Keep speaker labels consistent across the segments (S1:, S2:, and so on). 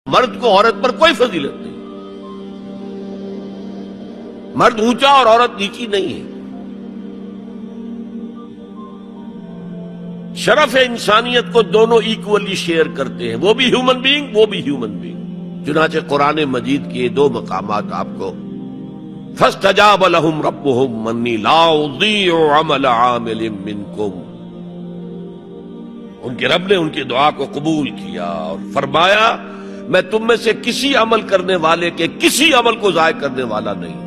S1: مرد کو عورت پر کوئی فضیلت نہیں، مرد اونچا اور عورت نیچی نہیں ہے۔ شرف انسانیت کو دونوں ایکولی شیئر کرتے ہیں، وہ بھی ہیومن بینگ، وہ بھی ہیومن بینگ۔ چنانچہ قرآن مجید کے دو مقامات آپ کو فَاسْتَجَابَ لَهُمْ رَبُّهُمْ أَنِّي لَا أُضِيعُ عَمَلَ عَامِلٍ مِّنكُمْ، ان کے رب نے ان کی دعا کو قبول کیا اور فرمایا میں تم میں سے کسی عمل کرنے والے کے کسی عمل کو ضائع کرنے والا نہیں،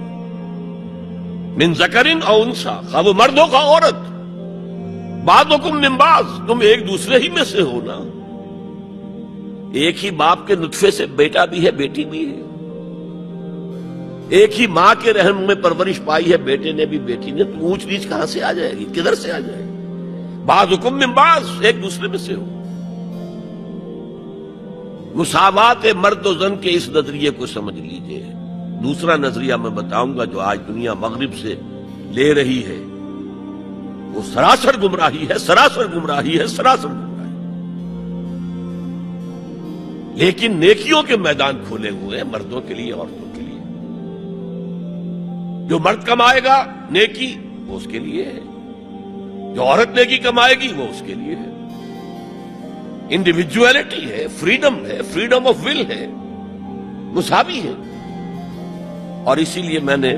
S1: من ذکرن او انثی، خواہ وہ مرد ہو خواہ عورت، بعضکم من بعض، تم ایک دوسرے ہی میں سے ہو نا، ایک ہی باپ کے نطفے سے بیٹا بھی ہے بیٹی بھی ہے، ایک ہی ماں کے رحم میں پرورش پائی ہے بیٹے نے بھی بیٹی نے، تو اونچ نیچ کہاں سے آ جائے گی، کدھر سے آ جائے گی؟ بعضکم من بعض، ایک دوسرے میں سے ہو۔ مساوات مرد و زن کے اس نظریے کو سمجھ لیجئے۔ دوسرا نظریہ میں بتاؤں گا جو آج دنیا مغرب سے لے رہی ہے، وہ سراسر گمراہی ہے، سراسر گمراہی ہے، سراسر گمراہی۔ لیکن نیکیوں کے میدان کھولے ہوئے ہیں مردوں کے لیے عورتوں کے لیے۔ جو مرد کمائے گا نیکی وہ اس کے لیے ہے، جو عورت نیکی کمائے گی وہ اس کے لیے ہے۔ انڈیویجویلٹی ہے، فریڈم ہے، فریڈم آف ول ہے، مساوی ہے۔ اور اسی لیے میں نے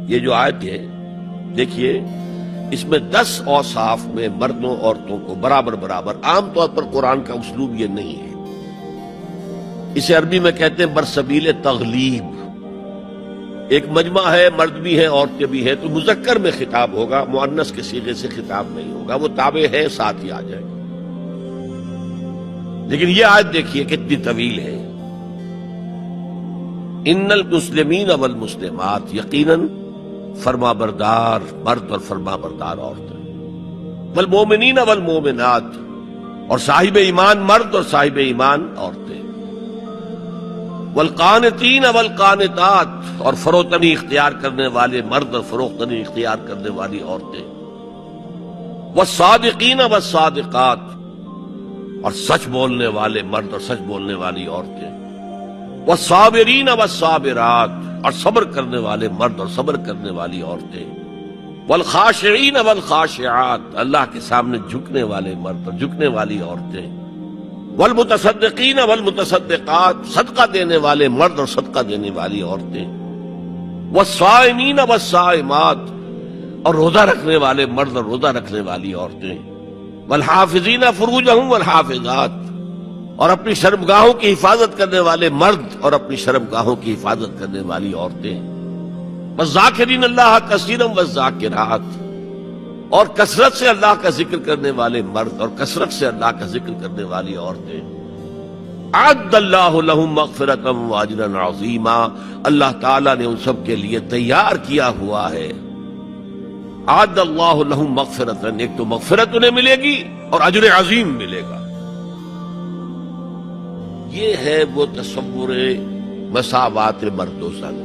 S1: یہ جو آیت ہے دیکھیے، اس میں 10 اوصاف میں مردوں عورتوں کو برابر برابر، عام طور پر قرآن کا اسلوب یہ نہیں ہے، اسے عربی میں کہتے ہیں برسبیل تغلیب۔ ایک مجمع ہے، مرد بھی ہے عورتیں بھی ہے، تو مذکر میں خطاب ہوگا، مؤنث کے صیغے سے خطاب نہیں ہوگا، وہ تابع ہے ساتھ ہی آ جائے گا۔ لیکن یہ آیت دیکھیے کتنی طویل ہے۔ ان المسلمین والمسلمات، یقیناً فرما بردار مرد اور فرما بردار عورتیں، والمومنین والمومنات، اور صاحب ایمان مرد اور صاحب ایمان عورتیں، والقانتین والقانتات، اور فروتنی اختیار کرنے والے مرد اور فروختنی اختیار کرنے والی عورتیں، والصادقین والصادقات، اور سچ بولنے والے مرد اور سچ بولنے والی عورتیں، والصابرین والصابرات، اور صبر کرنے والے مرد اور صبر کرنے والی عورتیں، والخاشعین والخاشعات، اللہ کے سامنے جھکنے والے مرد اور جھکنے والی عورتیں، والمتصدقین والمتصدقات، صدقہ دینے والے مرد اور صدقہ دینے والی عورتیں، والصائمین والصائمات، اور روزہ رکھنے والے مرد اور روزہ رکھنے والی عورتیں، والحافظین فروجہم والحافظات، اور اپنی شرمگاہوں کی حفاظت کرنے والے مرد اور اپنی شرمگاہوں کی حفاظت کرنے والی عورتیں، والذاکرین اللہ کثیرا والذاکرات، اور کثرت سے اللہ کا ذکر کرنے والے مرد اور کثرت سے اللہ کا ذکر کرنے والی عورتیں۔ اعد اللہ لہم مغفرۃ واجرا عظیما، اللہ تعالیٰ نے ان سب کے لیے تیار کیا ہوا ہے۔ اعد اللہ لہم مغفرۃ، ایک تو مغفرت انہیں ملے گی اور اجر عظیم ملے گا۔ یہ ہے وہ تصور مساوات مرد و زن،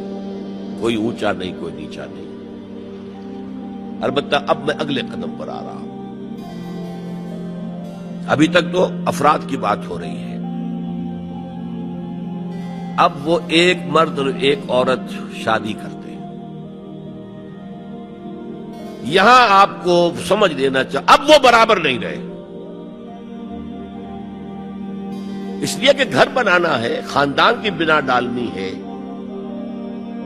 S1: کوئی اونچا نہیں کوئی نیچا نہیں۔ البتہ اب میں اگلے قدم پر آ رہا ہوں۔ ابھی تک تو افراد کی بات ہو رہی ہے، اب وہ ایک مرد اور ایک عورت شادی کرتے ہیں۔ یہاں آپ کو سمجھ لینا چاہیے اب وہ برابر نہیں رہے، اس لیے کہ گھر بنانا ہے، خاندان کی بنا ڈالنی ہے،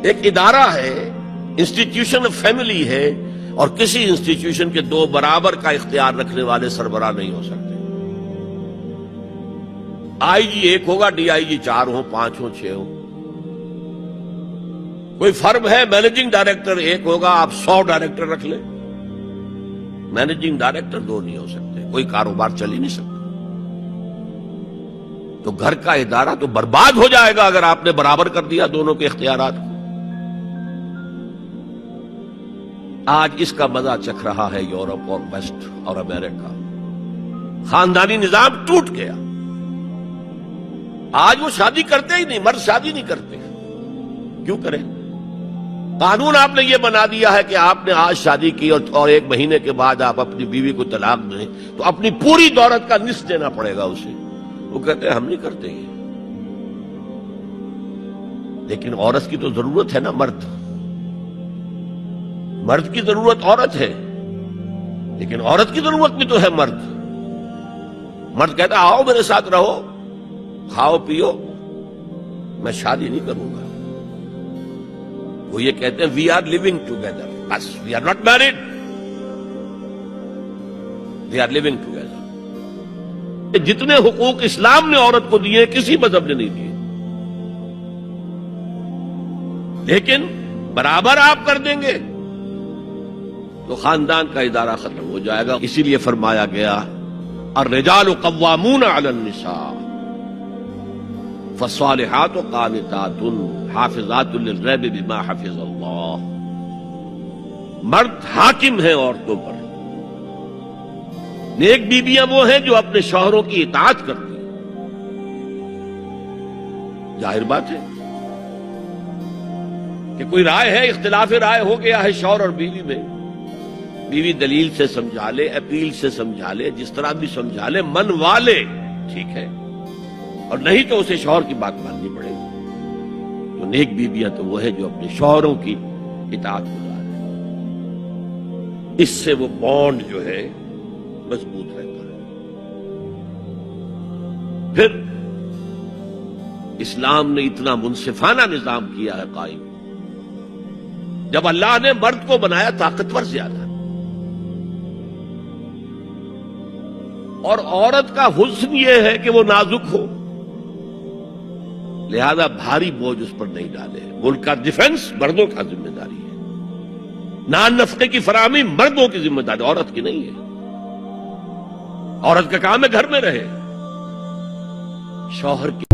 S1: ایک ادارہ ہے، انسٹیٹیوشن آف فیملی ہے، اور کسی انسٹیٹیوشن کے دو برابر کا اختیار رکھنے والے سربراہ نہیں ہو سکتے۔ آئی جی ایک ہوگا، ڈی آئی جی 4 ہوں، 5 ہوں، 6 ہوں۔ کوئی فرم ہے، مینیجنگ ڈائریکٹر ایک ہوگا، آپ 100 ڈائریکٹر رکھ لیں، مینیجنگ ڈائریکٹر 2 نہیں ہو سکتے، کوئی کاروبار چل ہی نہیں سکتا۔ تو گھر کا ادارہ تو برباد ہو جائے گا اگر آپ نے برابر کر دیا دونوں کے اختیارات کو۔ آج اس کا مزہ چکھ رہا ہے یورپ اور ویسٹ اور امریکہ۔ خاندانی نظام ٹوٹ گیا، آج وہ شادی کرتے ہی نہیں، مرد شادی نہیں کرتے۔ کیوں کریں؟ قانون آپ نے یہ بنا دیا ہے کہ آپ نے آج شادی کی اور 1 مہینے کے بعد آپ اپنی بیوی کو طلاق دیں تو اپنی پوری دولت کا نصف دینا پڑے گا اسے، وہ کہتے ہیں ہم نہیں کرتے یہ. لیکن عورت کی تو ضرورت ہے نا، مرد کی ضرورت عورت ہے، لیکن عورت کی ضرورت بھی تو ہے مرد. مرد کہتا ہے آؤ میرے ساتھ رہو، کھاؤ پیو، میں شادی نہیں کروں گا. وہ یہ کہتے ہیں وی آر لیونگ ٹوگیدر، بس we are not married, we are living together. جتنے حقوق اسلام نے عورت کو دیے کسی مذہب نے نہیں دیے. لیکن برابر آپ کر دیں گے تو خاندان کا ادارہ ختم ہو جائے گا. اسی لیے فرمایا گیا الرجال قوامون علی النساء فالصالحات قانتات حافظات للغیب بما حفظ اللہ. مرد حاکم ہیں عورتوں پر. نیک بیویاں وہ ہیں جو اپنے شوہروں کی اطاعت کرتی ہیں. ظاہر بات ہے کہ کوئی رائے ہے، اختلاف رائے ہو گیا ہے شوہر اور بیوی میں، بیوی دلیل سے سمجھا لے، اپیل سے سمجھا لے، جس طرح بھی سمجھا لے، منوا لے، ٹھیک ہے، اور نہیں تو اسے شوہر کی بات ماننی پڑے گی. تو نیک بیویاں تو وہ ہے جو اپنے شوہروں کی اطاعت گزارے. اس سے وہ بانڈ جو ہے مضبوط رہتا ہے. پھر اسلام نے اتنا منصفانہ نظام کیا ہے قائم. جب اللہ نے مرد کو بنایا طاقتور زیادہ، اور عورت کا حسن یہ ہے کہ وہ نازک ہو، لہذا بھاری بوجھ اس پر نہیں ڈالے. ملک کا ڈیفنس مردوں کا ذمہ داری ہے، نان نفقے کی فراہمی مردوں کی ذمہ داری، عورت کی نہیں ہے. عورت کا کام ہے گھر میں رہے، شوہر کی